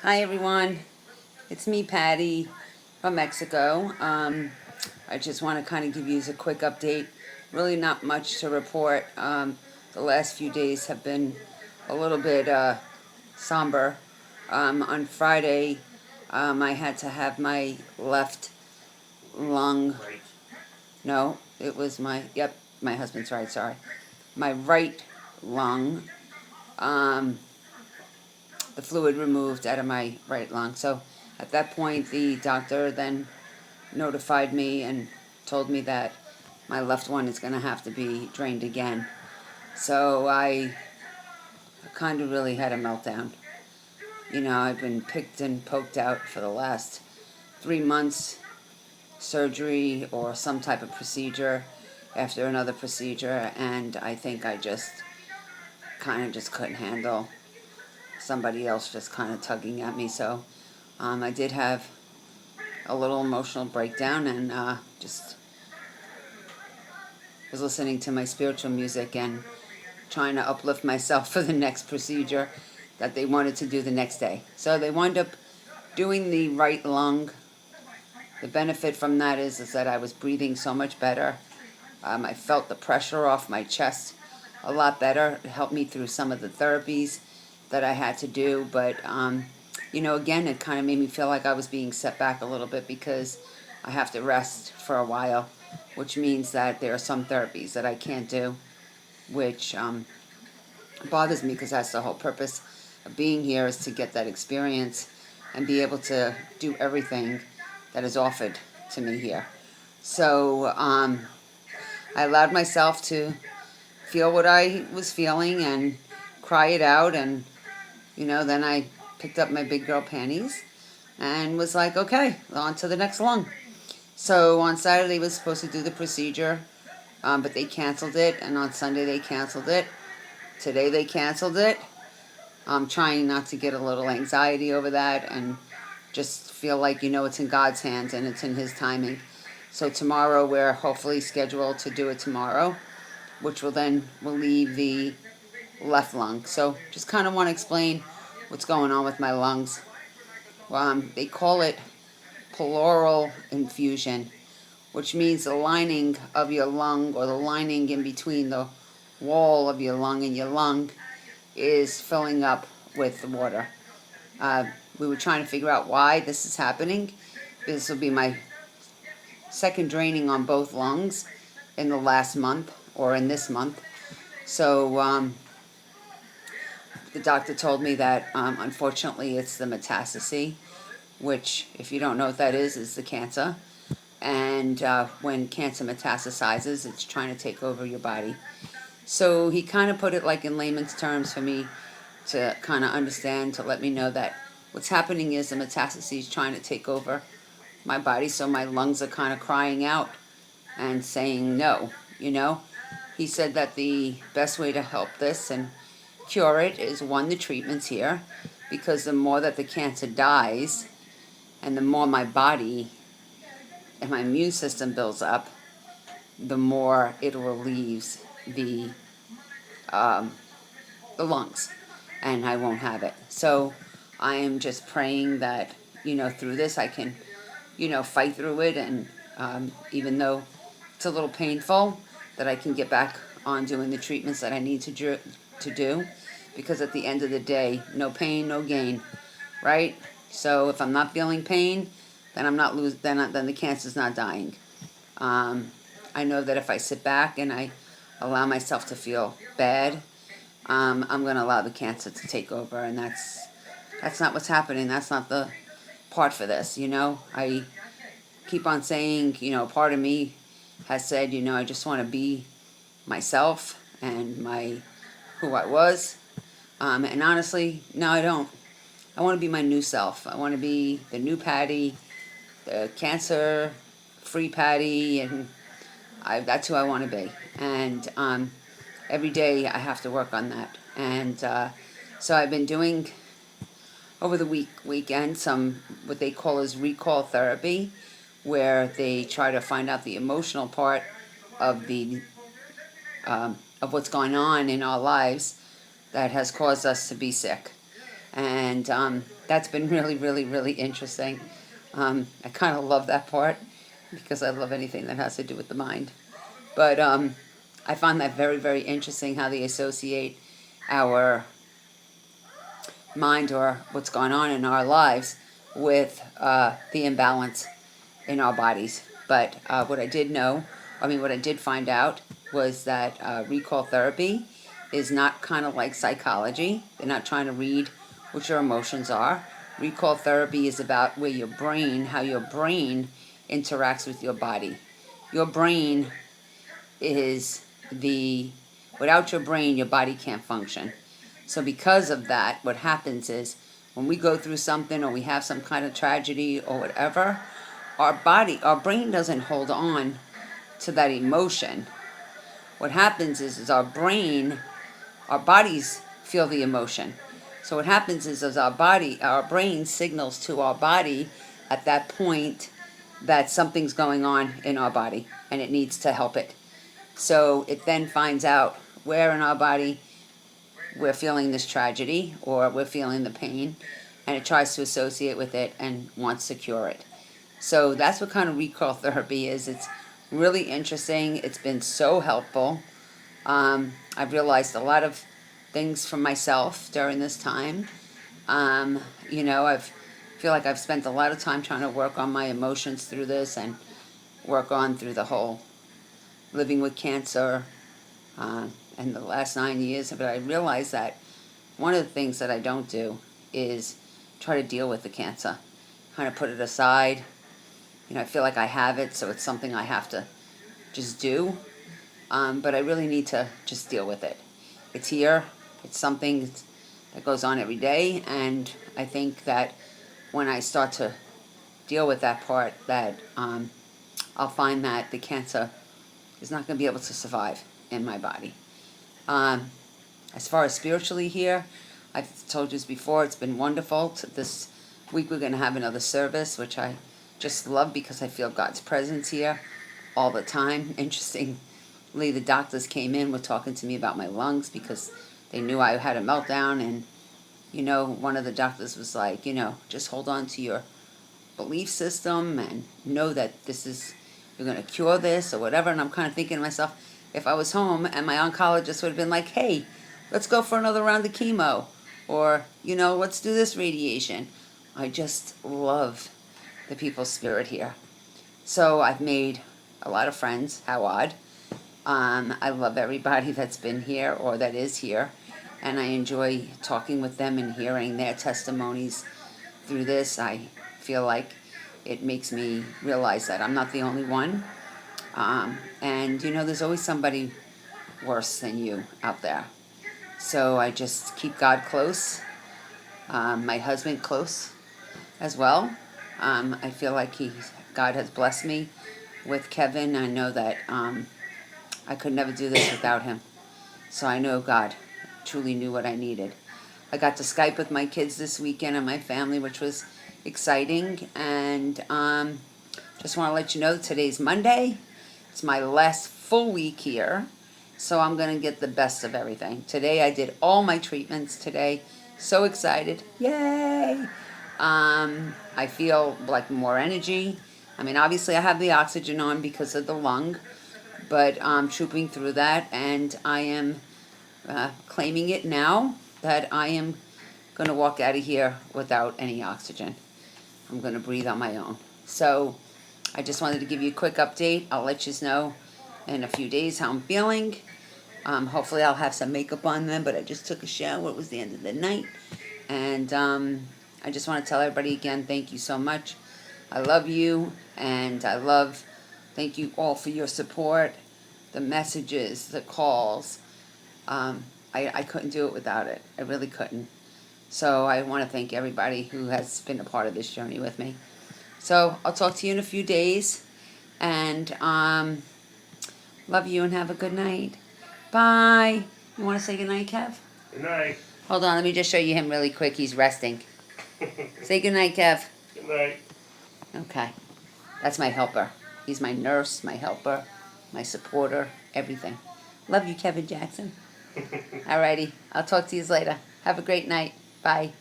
Hi everyone, it's me Patty from Mexico. I just want to kind of give you a quick update. Really not much to report. The last few days have been a little bit somber. On Friday, I had to have my left lung. No, it was my husband's right, sorry. My right lung. Um, the fluid removed out of my right lung. So at that point, the doctor then notified me and told me that my left one is going to have to be drained again. So I kind of really had a meltdown. You know, I've been picked and poked out for the last 3 months, surgery or some type of procedure after another procedure, and I think I just kind of just couldn't handle somebody else just kind of tugging at me. So I did have a little emotional breakdown and just was listening to my spiritual music and trying to uplift myself for the next procedure that they wanted to do the next day. So they wound up doing the right lung. The benefit from that is that I was breathing so much better. I felt the pressure off my chest a lot better. It helped me through some of the therapies that I had to do. But, again, it kind of made me feel like I was being set back a little bit because I have to rest for a while, which means that there are some therapies that I can't do, which bothers me because that's the whole purpose of being here, is to get that experience and be able to do everything that is offered to me here. So I allowed myself to feel what I was feeling and cry it out, and then I picked up my big girl panties and was like, okay, on to the next lung. So on Saturday was supposed to do the procedure, but they canceled it, and on Sunday they canceled it. Today they canceled it. I'm trying not to get a little anxiety over that and just feel like, it's in God's hands and it's in His timing. So tomorrow we're hopefully scheduled to do it tomorrow, which will then relieve the left lung. So just kind of want to explain what's going on with my lungs. They call it pleural infusion, which means the lining of your lung, or the lining in between the wall of your lung and your lung, is filling up with water. We were trying to figure out why this is happening. This will be my second draining on both lungs in the last month, or in this month. So the doctor told me that unfortunately it's the metastasis, which, if you don't know what that is the cancer. And when cancer metastasizes, it's trying to take over your body. So he kind of put it like in layman's terms for me to kind of understand, to let me know that what's happening is the metastasis is trying to take over my body, so my lungs are kind of crying out and saying no, He said that the best way to help this and cure it is, one, the treatments here, because the more that the cancer dies and the more my body and my immune system builds up, the more it relieves um, the lungs, and I won't have it. So I am just praying that, through this I can, fight through it, and even though it's a little painful, that I can get back on doing the treatments that I need to do, because at the end of the day, no pain, no gain, right? So if I'm not feeling pain, then I'm not then the cancer's not dying. I know that if I sit back and I allow myself to feel bad, I'm going to allow the cancer to take over, and that's not what's happening. That's not the part for this. I keep on saying, part of me has said, I just want to be myself and who I was. And honestly, no, I don't. I want to be my new self. I want to be the new Patty, the cancer-free Patty, and that's who I want to be. And every day I have to work on that. And so I've been doing, over the weekend, some what they call as recall therapy, where they try to find out the emotional part of of what's going on in our lives that has caused us to be sick. And that's been really, really, really interesting. I kind of love that part because I love anything that has to do with the mind. But I find that very, very interesting how they associate our mind or what's going on in our lives with the imbalance in our bodies. But what I did know, what I did find out was that recall therapy is not kind of like psychology. They're not trying to read what your emotions are. Recall therapy is about where your brain, how your brain interacts with your body. Your brain is without your brain, your body can't function. So because of that, what happens is when we go through something or we have some kind of tragedy or whatever, our brain doesn't hold on to that emotion. What happens is our bodies feel the emotion. So what happens is our brain signals to our body at that point that something's going on in our body and it needs to help it. So it then finds out where in our body we're feeling this tragedy or we're feeling the pain, and it tries to associate with it and wants to cure it. So that's what kind of recall therapy is. It's really interesting. It's been so helpful. I've realized a lot of things for myself during this time. I feel like I've spent a lot of time trying to work on my emotions through this and work on through the whole living with cancer and the last 9 years. But I realized that one of the things that I don't do is try to deal with the cancer, kind of put it aside. I feel like I have it, so it's something I have to just do. But I really need to just deal with it. It's here. It's something that goes on every day. And I think that when I start to deal with that part, that I'll find that the cancer is not going to be able to survive in my body. As far as spiritually here, I've told you this before, it's been wonderful. This week we're going to have another service, which I just love because I feel God's presence here all the time. Interestingly, the doctors came in, were talking to me about my lungs because they knew I had a meltdown. And, one of the doctors was like, just hold on to your belief system and know that you're going to cure this or whatever. And I'm kind of thinking to myself, if I was home and my oncologist would have been like, hey, let's go for another round of chemo, or, let's do this radiation. I just love the people's spirit here. So I've made a lot of friends. How odd. I love everybody that's been here or that is here, and I enjoy talking with them and hearing their testimonies through this. I feel like it makes me realize that I'm not the only one. And there's always somebody worse than you out there. So I just keep God close, my husband close as well. I feel like God has blessed me with Kevin. I know that I could never do this without him. So I know God truly knew what I needed. I got to Skype with my kids this weekend and my family, which was exciting. And just want to let you know today's Monday. It's my last full week here. So I'm going to get the best of everything. Today I did all my treatments today. So excited. Yay! I feel like more energy. Obviously I have the oxygen on because of the lung, but I'm trooping through that, and I am claiming it now that I am going to walk out of here without any oxygen. I'm going to breathe on my own. So I just wanted to give you a quick update. I'll let you know in a few days how I'm feeling. Hopefully I'll have some makeup on then, but I just took a shower. It was the end of the night. And I just want to tell everybody again, thank you so much. I love you, and thank you all for your support, the messages, the calls. I couldn't do it without it. I really couldn't. So I want to thank everybody who has been a part of this journey with me. So I'll talk to you in a few days, and love you and have a good night. Bye. You want to say good night, Kev? Good night. Hold on, let me just show you him really quick. He's resting. Say good night, Kev. Good night. Okay. That's my helper. He's my nurse, my helper, my supporter, everything. Love you, Kevin Jackson. Alrighty. I'll talk to you later. Have a great night. Bye.